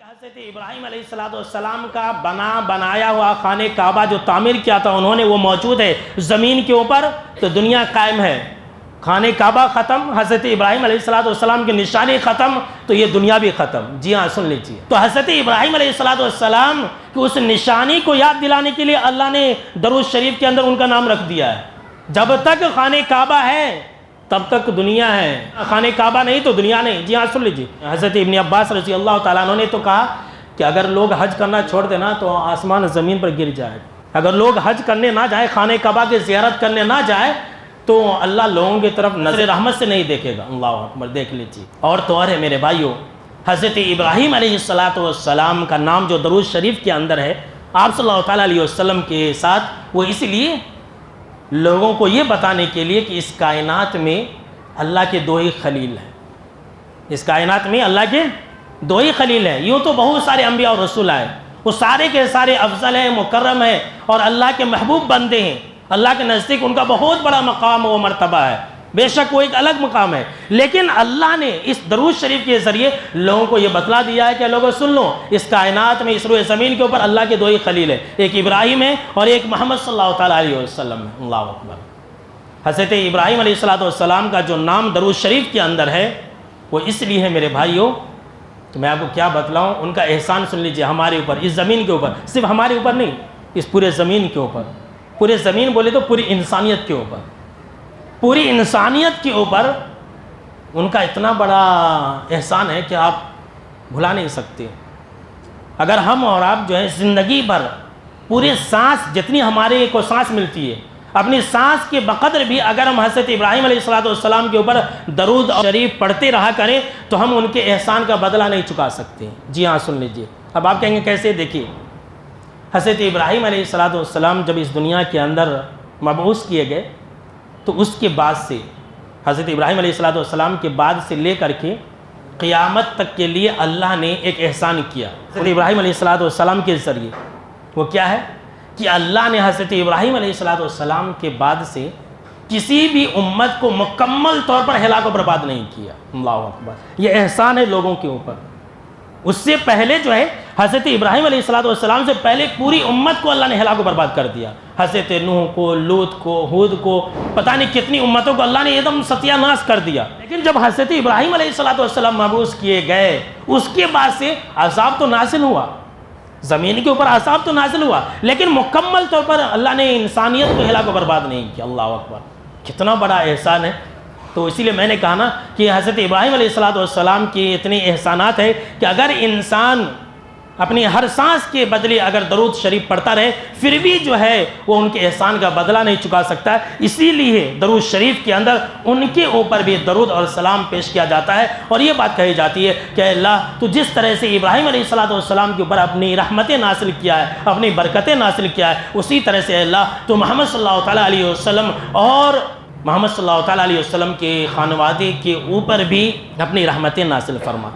حضرت ابراہیم علیہ السلام کا بنایا ہوا خانہ کعبہ جو تعمیر کیا تھا انہوں نے، وہ موجود ہے زمین کے اوپر، تو دنیا قائم ہے۔ خانہ کعبہ ختم، حضرت ابراہیم علیہ السلام کی نشانی ختم، تو یہ دنیا بھی ختم۔ جی ہاں، سن لیجیے۔ تو حضرت ابراہیم علیہ السلام کی اس نشانی کو یاد دلانے کے لیے اللہ نے درود شریف کے اندر ان کا نام رکھ دیا ہے۔ جب تک خانہ کعبہ ہے تب تک دنیا ہے، خانہ کعبہ نہیں تو دنیا نہیں۔ جی ہاں، سن لیجیے۔ حضرت ابن عباس رضی اللہ تعالیٰ عنہ نے تو کہا کہ اگر لوگ حج کرنا چھوڑ دینا تو آسمان زمین پر گر جائے۔ اگر لوگ حج کرنے نہ جائیں، خانہ کعبہ کی زیارت کرنے نہ جائیں، تو اللہ لوگوں کی طرف نظر رحمت سے نہیں دیکھے گا۔ اللہ اکبر، دیکھ لیجیے۔ اور تو اور ہے میرے بھائیوں، حضرت ابراہیم علیہ السلام کا نام جو درود شریف کے اندر ہے آپ صلی اللہ تعالیٰ علیہ وسلم کے ساتھ، وہ اس لیے لوگوں کو یہ بتانے کے لیے کہ اس کائنات میں اللہ کے دو ہی خلیل ہیں۔ اس کائنات میں اللہ کے دو ہی خلیل ہیں۔ یوں تو بہت سارے انبیاء اور رسول آئے، وہ سارے کے سارے افضل ہیں، مکرم ہیں اور اللہ کے محبوب بندے ہیں۔ اللہ کے نزدیک ان کا بہت بڑا مقام و مرتبہ ہے، بے شک وہ ایک الگ مقام ہے، لیکن اللہ نے اس درود شریف کے ذریعے لوگوں کو یہ بتلا دیا ہے کہ لوگوں سن لو، اس کائنات میں، اس روئے زمین کے اوپر اللہ کے دو ہی خلیل ہیں، ایک ابراہیم ہے اور ایک محمد صلی اللہ تعالیٰ علیہ وسلم ہے۔ اللہ اکبر۔ حضرت ابراہیم علیہ السلام کا جو نام درود شریف کے اندر ہے وہ اس لیے ہے میرے بھائیوں، تو میں آپ کو کیا بتلاؤں، ان کا احسان سن لیجئے ہمارے اوپر، اس زمین کے اوپر، صرف ہمارے اوپر نہیں، اس پورے زمین کے اوپر، پورے زمین بولے تو پوری انسانیت کے اوپر، پوری انسانیت کے اوپر ان کا اتنا بڑا احسان ہے کہ آپ بھلا نہیں سکتے۔ اگر ہم اور آپ جو ہے زندگی بھر پورے سانس، جتنی ہمارے کو سانس ملتی ہے، اپنی سانس کے بقدر بھی اگر ہم حضرت ابراہیم علیہ السلام کے اوپر درود شریف پڑھتے رہا کریں تو ہم ان کے احسان کا بدلہ نہیں چکا سکتے۔ جی ہاں، سن لیجئے۔ اب آپ کہیں گے کیسے؟ دیکھیے، حضرت ابراہیم علیہ السلام جب اس دنیا کے اندر مبعوث کیے گئے تو اس کے بعد سے، حضرت ابراہیم علیہ السلام کے بعد سے لے کر کے قیامت تک کے لیے اللہ نے ایک احسان کیا حضرت ابراہیم علیہ السلام کے ذریعے۔ وہ کیا ہے کہ اللہ نے حضرت ابراہیم علیہ السلام کے بعد سے کسی بھی امت کو مکمل طور پر ہلاک و برباد نہیں کیا۔ اللہ اکبر۔ یہ احسان ہے لوگوں کے اوپر۔ اس سے پہلے جو ہے حضرت ابراہیم علیہ السلام سے پہلے پوری امت کو اللہ نے ہلاک و برباد کر دیا۔ حضرت نوح کو، لوط کو، ہود کو، پتہ نہیں کتنی امتوں کو اللہ نے ایک دم ستیہ ناش کر دیا۔ لیکن جب حضرت ابراہیم علیہ السلام مبعوث کیے گئے اس کے بعد سے عذاب تو نازل ہوا، زمین کے اوپر عذاب تو نازل ہوا، لیکن مکمل طور پر اللہ نے انسانیت کو ہلاک و برباد نہیں کیا۔ اللہ اکبر، کتنا بڑا احسان ہے۔ تو اسی لیے میں نے کہا نا کہ حضرت ابراہیم علیہ السلام کی اتنے احسانات ہیں کہ اگر انسان اپنی ہر سانس کے بدلے اگر درود شریف پڑھتا رہے پھر بھی جو ہے وہ ان کے احسان کا بدلہ نہیں چکا سکتا۔ اسی لیے درود شریف کے اندر ان کے اوپر بھی درود اور سلام پیش کیا جاتا ہے، اور یہ بات کہی جاتی ہے کہ اللہ تو جس طرح سے ابراہیم علیہ السلام کے اوپر اپنی رحمتیں نازل کیا ہے، اپنی برکتیں نازل کیا ہے، اسی طرح سے اللہ تو محمد صلی اللہ تعالیٰ علیہ وسلم اور محمد صلی اللہ تعالیٰ علیہ وسلم کے خانوادے کے اوپر بھی اپنی رحمتیں نازل فرما۔